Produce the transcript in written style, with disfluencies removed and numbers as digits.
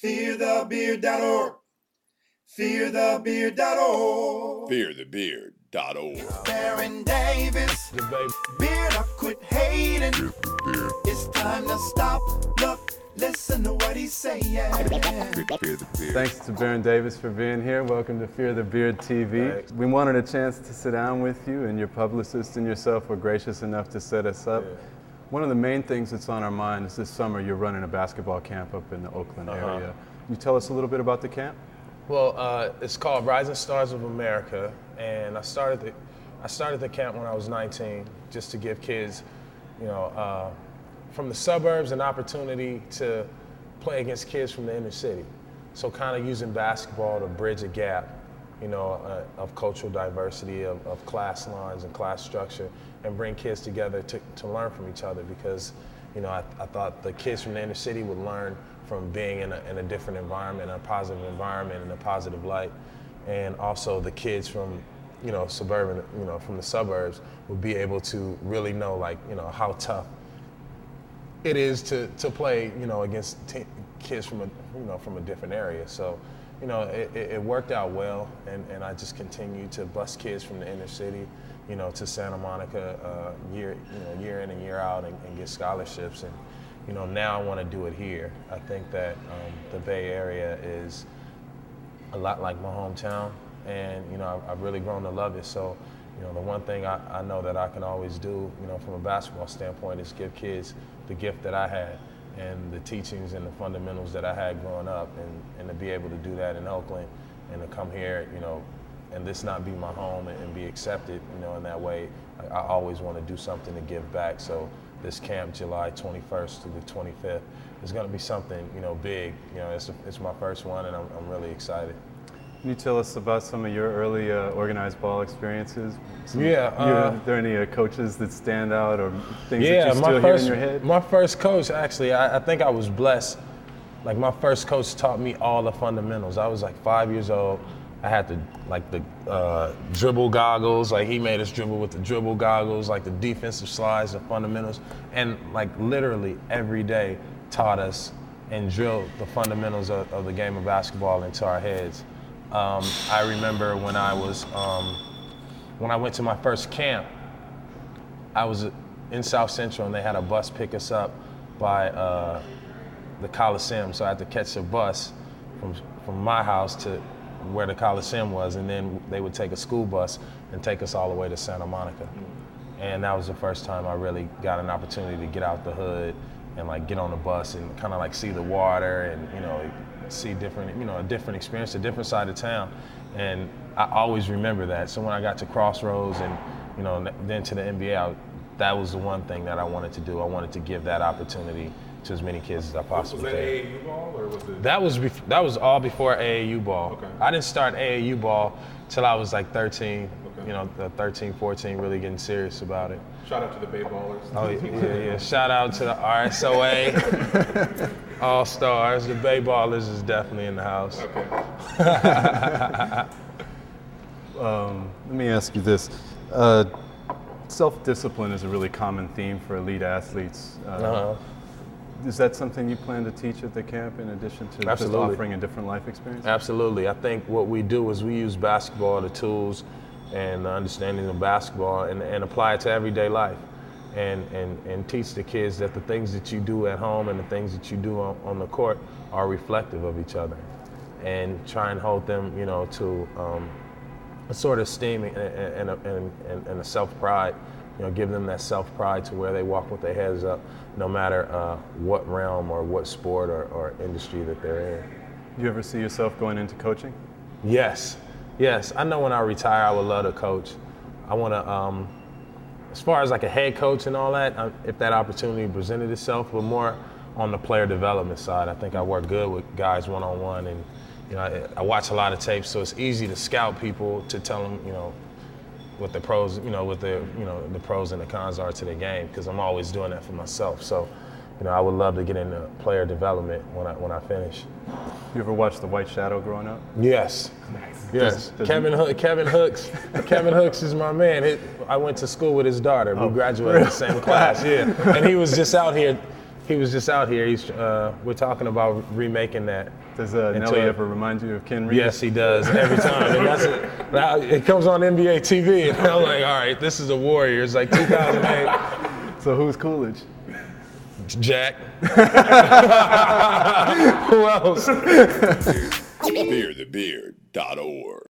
FearTheBeard.org. FearTheBeard.org. FearTheBeard.org. Baron Davis. Beard up, quit hating. It's time to stop. Look, listen to what he's saying. Thanks to Baron Davis for being here. Welcome to Fear the Beard TV. Thanks. We wanted a chance to sit down with you, and your publicist and yourself were gracious enough to set us up. Yeah. One of the main things that's on our mind is this summer you're running a basketball camp up in the Oakland area. Can you tell us a little bit about the camp? Well, it's called Rising Stars of America, and I started the camp when I was 19, just to give kids, from the suburbs an opportunity to play against kids from the inner city. So kind of using basketball to bridge a gap, of cultural diversity, of class lines and class structure, and bring kids together to learn from each other, because, I thought the kids from the inner city would learn from being in a different environment, a positive environment, in a positive light. And also the kids from, suburban, from the suburbs would be able to really know, how tough it is to play, against kids from a different area. So, it worked out well, and I just continued to bus kids from the inner city, to Santa Monica year in and year out, and get scholarships. And now I want to do it here. I think that the Bay Area is a lot like my hometown, and I've really grown to love it. So, the one thing I know that I can always do, from a basketball standpoint, is give kids the gift that I had, and the teachings and the fundamentals that I had growing up, and to be able to do that in Oakland, and to come here, and this not be my home, and be accepted, in that way. I always want to do something to give back. So this camp, July 21st to the 25th, is going to be something, big. It's my first one, and I'm really excited. Can you tell us about some of your early organized ball experiences? Are there any coaches that stand out, or things that you still hear in your head? My first coach, actually, I think I was blessed. Like, my first coach taught me all the fundamentals. I was like 5 years old. I had the dribble goggles. Like, he made us dribble with the dribble goggles, like the defensive slides, the fundamentals, and literally every day taught us and drilled the fundamentals of the game of basketball into our heads. I remember when I went to my first camp, I was in South Central, and they had a bus pick us up by the Coliseum. So I had to catch a bus from my house to where the Coliseum was, and then they would take a school bus and take us all the way to Santa Monica. And that was the first time I really got an opportunity to get out the hood and get on the bus and kind of see the water, and see different, a different experience, a different side of town. And I always remember that. So when I got to Crossroads and, then to the NBA, that was the one thing that I wanted to do. I wanted to give that opportunity to as many kids as I possibly could. Was that AAU ball, or was it? That was all before AAU ball. Okay. I didn't start AAU ball till I was 13, 13, 14, really getting serious about it. Shout out to the Bay Ballers. Oh, yeah. Shout out to the RSOA All-Stars. The Bay Ballers is definitely in the house. Okay. Let me ask you this. Self-discipline is a really common theme for elite athletes. Is that something you plan to teach at the camp, in addition to just offering a different life experience? Absolutely. I think what we do is we use basketball, the tools and the understanding of basketball, and apply it to everyday life, and teach the kids that the things that you do at home and the things that you do on the court are reflective of each other, and try and hold them, to a sort of esteem and a self-pride. Give them that self-pride to where they walk with their heads up, no matter what realm or what sport or industry that they're in. Do you ever see yourself going into coaching? Yes. I know when I retire, I would love to coach. I want to, as far as a head coach and all that, if that opportunity presented itself, but more on the player development side. I think I work good with guys one-on-one, and I watch a lot of tapes, so it's easy to scout people, to tell them, what the pros, the pros and the cons are to the game, because I'm always doing that for myself. So, I would love to get into player development when I finish. You ever watch The White Shadow growing up? Yes. Nice. Yes. Kevin Hooks is my man. I went to school with his daughter. We graduated in the same class. Yeah. And he was just out here he was just out here. We're talking about remaking that. Does Nelly ever remind you of Ken Reeves? Yes, he does every time. And it comes on NBA TV, and I'm like, all right, this is a Warrior. It's like 2008. So who's Coolidge? Jack. Who else? BeardTheBeard.org.